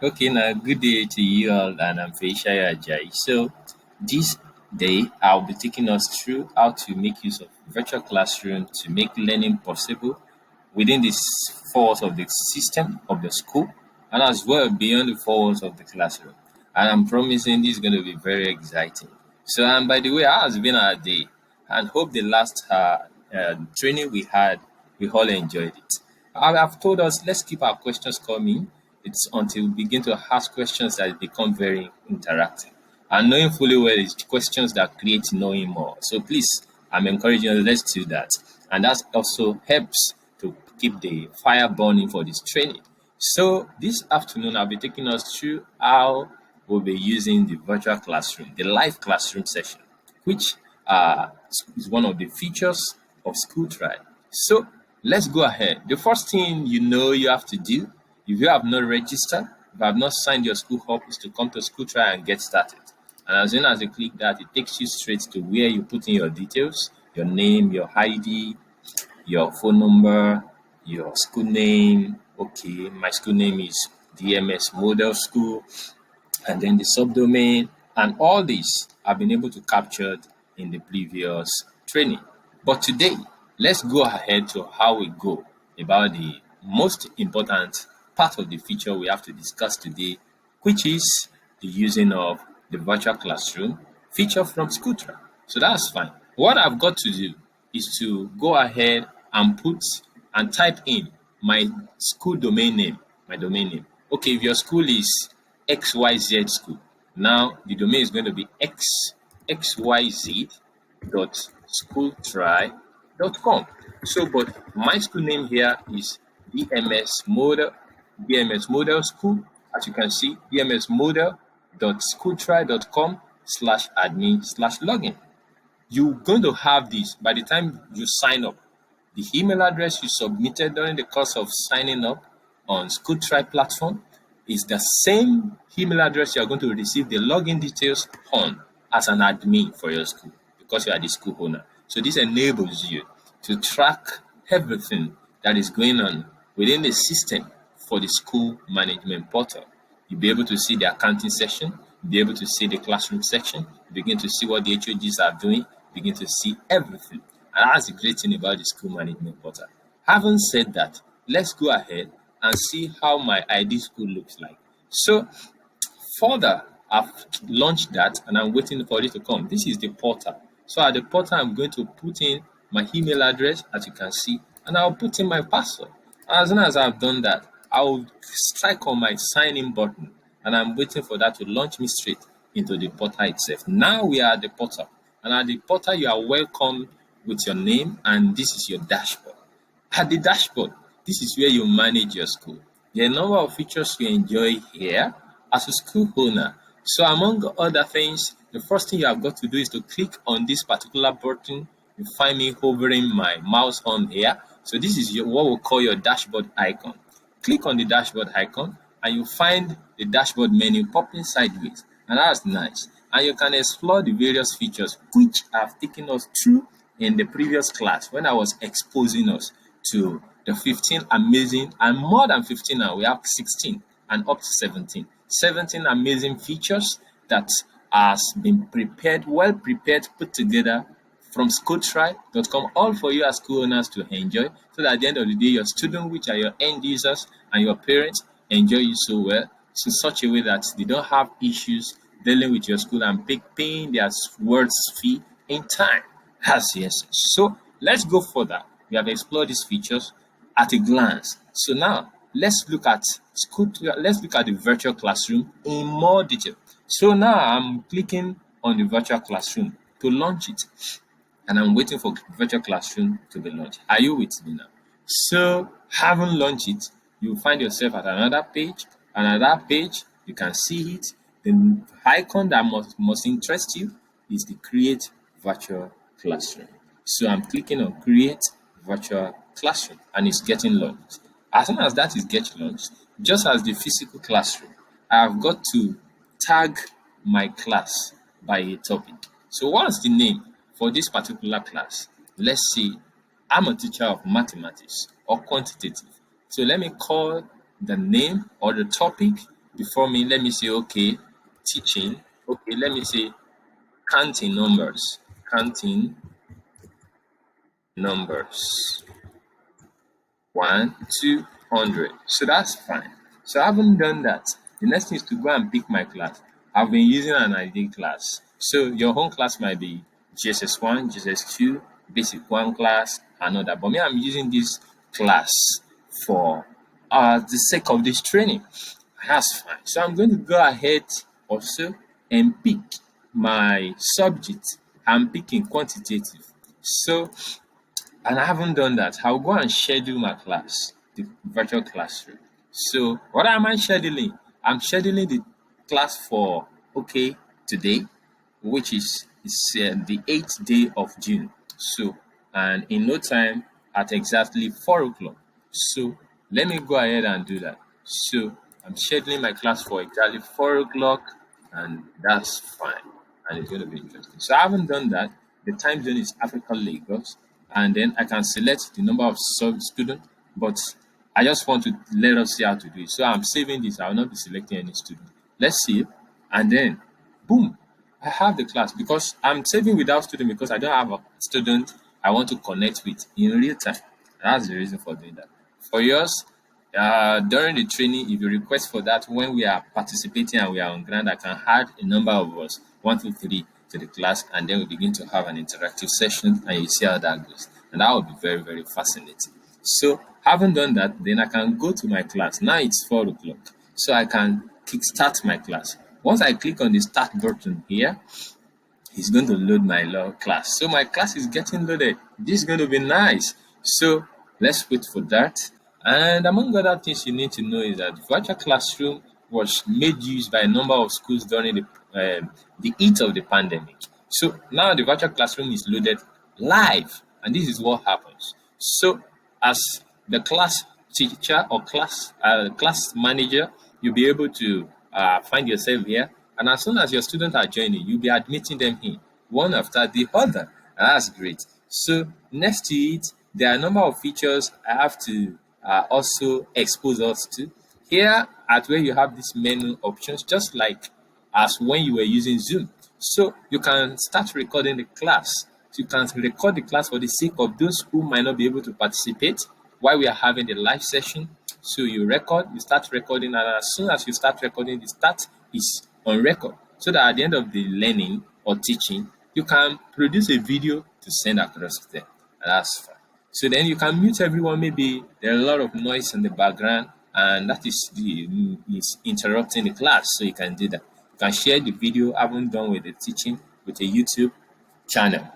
Okay, now good day to you all, and I'm Feyisayo Ajayi. So, this day I'll be taking us through how to make use of virtual classroom to make learning possible within the four walls of the system of the school, and as well beyond the four walls of the classroom. And I'm promising this is going to be very exciting. So, and by the way, how has been our day? And hope the last training we had, we all enjoyed it. I have told us let's keep our questions coming. It's until we begin to ask questions that become very interactive. And knowing fully well is questions that create knowing more. So please, I'm encouraging you, let's do that. And that also helps to keep the fire burning for this training. So this afternoon, I'll be taking us through how we'll be using the virtual classroom, the live classroom session, which is one of the features of schooltry. So let's go ahead. The first thing you have to do, if you have not registered, if you have not signed your school up, is to come to schooltry and get started. And as soon as you click that, it takes you straight to where you put in your details, your name, your ID, your phone number, your school name. Okay, my school name is DMS Model School, and then the subdomain, and all this have been able to capture in the previous training. But today, let's go ahead to how we go about the most important part of the feature we have to discuss today, which is the using of the virtual classroom feature from Scooter. So that's fine. What I've got to do is to go ahead and put and type in my school domain name, my domain name. Okay, if your school is XYZ school, now the domain is going to be xyz dot schooltry.com. So, but my school name here is DMS Model School. As you can see, dmsmodel.schooltry.com/admin/login. You're going to have this by the time you sign up. The email address you submitted during the course of signing up on Schooltry platform is the same email address you're going to receive the login details on as an admin for your school because you are the school owner. So this enables you to track everything that is going on within the system for the school management portal. You'll be able to see the accounting section, you'll be able to see the classroom section, you begin to see what the HODs are doing, begin to see everything. And that's the great thing about the school management portal. Having said that, let's go ahead and see how my ID school looks like. So further, I've launched that and I'm waiting for it to come. This is the portal. So at the portal, I'm going to put in my email address, as you can see, and I'll put in my password. As soon as I've done that, I'll strike on my sign in button and I'm waiting for that to launch me straight into the portal itself. Now we are at the portal, and at the portal, you are welcome with your name, and this is your dashboard. At the dashboard, this is where you manage your school. There are a number of features you enjoy here as a school owner. So among other things, the first thing you have got to do is to click on this particular button. You find me hovering my mouse on here. So this is what we call your dashboard icon. Click on the dashboard icon and you find the dashboard menu popping sideways, and that's nice. And you can explore the various features which I've taken us through in the previous class when I was exposing us to the 15 amazing, and more than 15 now, we have 16 and up to 17 amazing features that has been prepared, well prepared, put together from schooltry.com, all for you as school owners to enjoy, so that at the end of the day, your students, which are your end users, and your parents enjoy you so well, in such a way that they don't have issues dealing with your school and paying their words fee in time. That's the essence. So let's go further. We have explored these features at a glance. So now let's look at the virtual classroom in more detail. So now I'm clicking on the virtual classroom to launch it, and I'm waiting for virtual classroom to be launched. Are you with me now? So having launched it, you find yourself at another page. And at that page, you can see it. The icon that must interest you is the create virtual classroom. So I'm clicking on create virtual classroom and it's getting launched. As soon as that is getting launched, just as the physical classroom, I've got to tag my class by a topic. So what's the name for this particular class? Let's see, I'm a teacher of mathematics or quantitative. So let me call the name or the topic before me, let me say, okay, teaching. Okay, let me say counting numbers. Counting numbers. 1, 2, 100. So that's fine. So I haven't done that. The next thing is to go and pick my class. I've been using an ID class. So your home class might be GSS1, GSS2, Basic 1 class, another. But me, I'm using this class for the sake of this training. That's fine. So I'm going to go ahead also and pick my subject. I'm picking quantitative. So and I haven't done that. I'll go and schedule my class, the virtual classroom. So what am I scheduling? I'm scheduling the class for today, which is the 8th day of June. So and in no time at exactly 4 o'clock. So let me go ahead and do that. So I'm scheduling my class for exactly 4 o'clock, and that's fine. And it's going to be interesting. So I haven't done that. The time zone is Africa Lagos, and then I can select the number of students, but I just want to let us see how to do it. So I'm saving this. I will not be selecting any student. Let's see, and then boom, I have the class because I'm saving without student because I don't have a student I want to connect with in real time. That's the reason for doing that. For yours, during the training, if you request for that, when we are participating and we are on ground, I can add a number of us, 1, 2, 3, to the class, and then we begin to have an interactive session, and you see how that goes. And that will be very, very fascinating. So, having done that, then I can go to my class. Now it's 4 o'clock, so I can kickstart my class. Once I click on the start button here, it's going to load my class. So my class is getting loaded. This is going to be nice. So let's wait for that. And among other things you need to know is that virtual classroom was made use by a number of schools during the heat of the pandemic. So now the virtual classroom is loaded live, and this is what happens. So as the class teacher or class manager, you'll be able to find yourself here, and as soon as your students are joining, you'll be admitting them in one after the other. And that's great. So next to it, there are a number of features I have to also expose us to. Here at where you have this menu options, just like as when you were using Zoom. So you can start recording the class. So you can record the class for the sake of those who might not be able to participate while we are having the live session. So you record, you start recording, and as soon as you start recording, the start is on record. So that at the end of the learning or teaching, you can produce a video to send across to them. And that's fine. So then you can mute everyone. Maybe there are a lot of noise in the background, and that is interrupting the class. So you can do that. You can share the video having done with the teaching with a YouTube channel.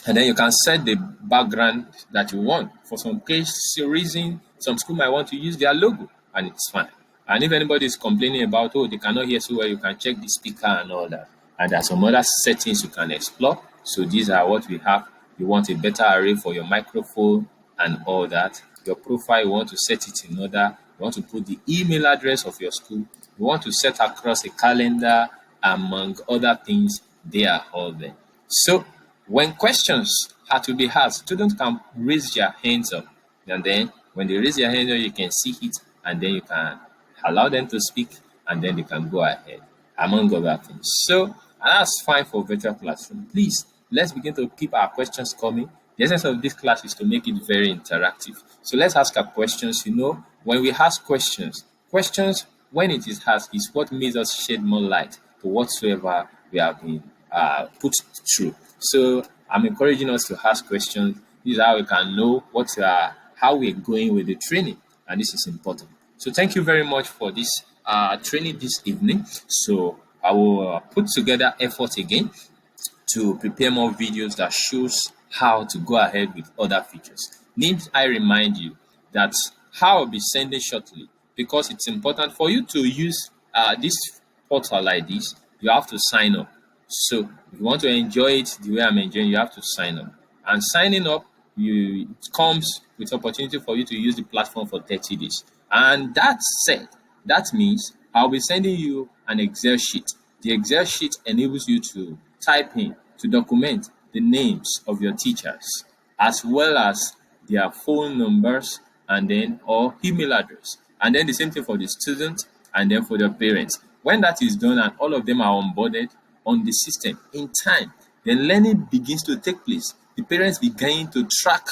And then you can set the background that you want. For some case reason, some school might want to use their logo, and it's fine. And if anybody is complaining about, they cannot hear so well, you can check the speaker and all that. And there are some other settings you can explore. So these are what we have. You want a better array for your microphone and all that. Your profile, you want to set it in order. You want to put the email address of your school. You want to set across a calendar, among other things. They are all there. So when questions are to be asked, students can raise their hands up. And then when they raise their hands up, you can see it, and then you can allow them to speak, and then they can go ahead, among other things. So, and that's fine for virtual classroom. Please, let's begin to keep our questions coming. The essence of this class is to make it very interactive. So let's ask our questions. When we ask questions, when it is asked, is what makes us shed more light to whatsoever we have been put through. So I'm encouraging us to ask questions. This is how we can know how we're going with the training, and this is important. So thank you very much for this training this evening. So I will put together effort again to prepare more videos that shows how to go ahead with other features. Need I remind you that how I'll be sending shortly, because it's important for you to use this portal like this, you have to sign up. So if you want to enjoy it the way I'm enjoying, you have to sign up. And signing up, it comes with opportunity for you to use the platform for 30 days. And that said, that means I'll be sending you an Excel sheet. The Excel sheet enables you to type in, to document the names of your teachers, as well as their phone numbers and then or email address. And then the same thing for the student, and then for the parents. When that is done and all of them are onboarded on the system in time, then learning begins to take place. The parents begin to track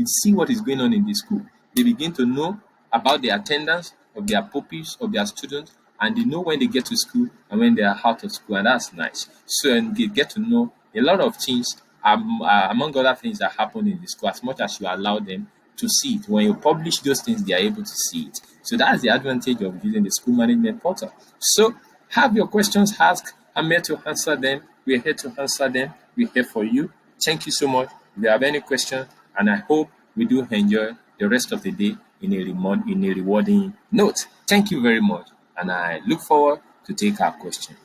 see what is going on in the school. They begin to know about the attendance of their pupils, of their students, and they know when they get to school and when they are out of school, and that's nice. So and they get to know a lot of things, among other things that happen in the school, as much as you allow them to see it. When you publish those things, they are able to see it. So that's the advantage of using the school management portal. So have your questions asked. I'm here to answer them. We're here to answer them. We're here for you. Thank you so much. If you have any questions, and I hope we do enjoy the rest of the day in a rewarding note. Thank you very much, and I look forward to take our questions.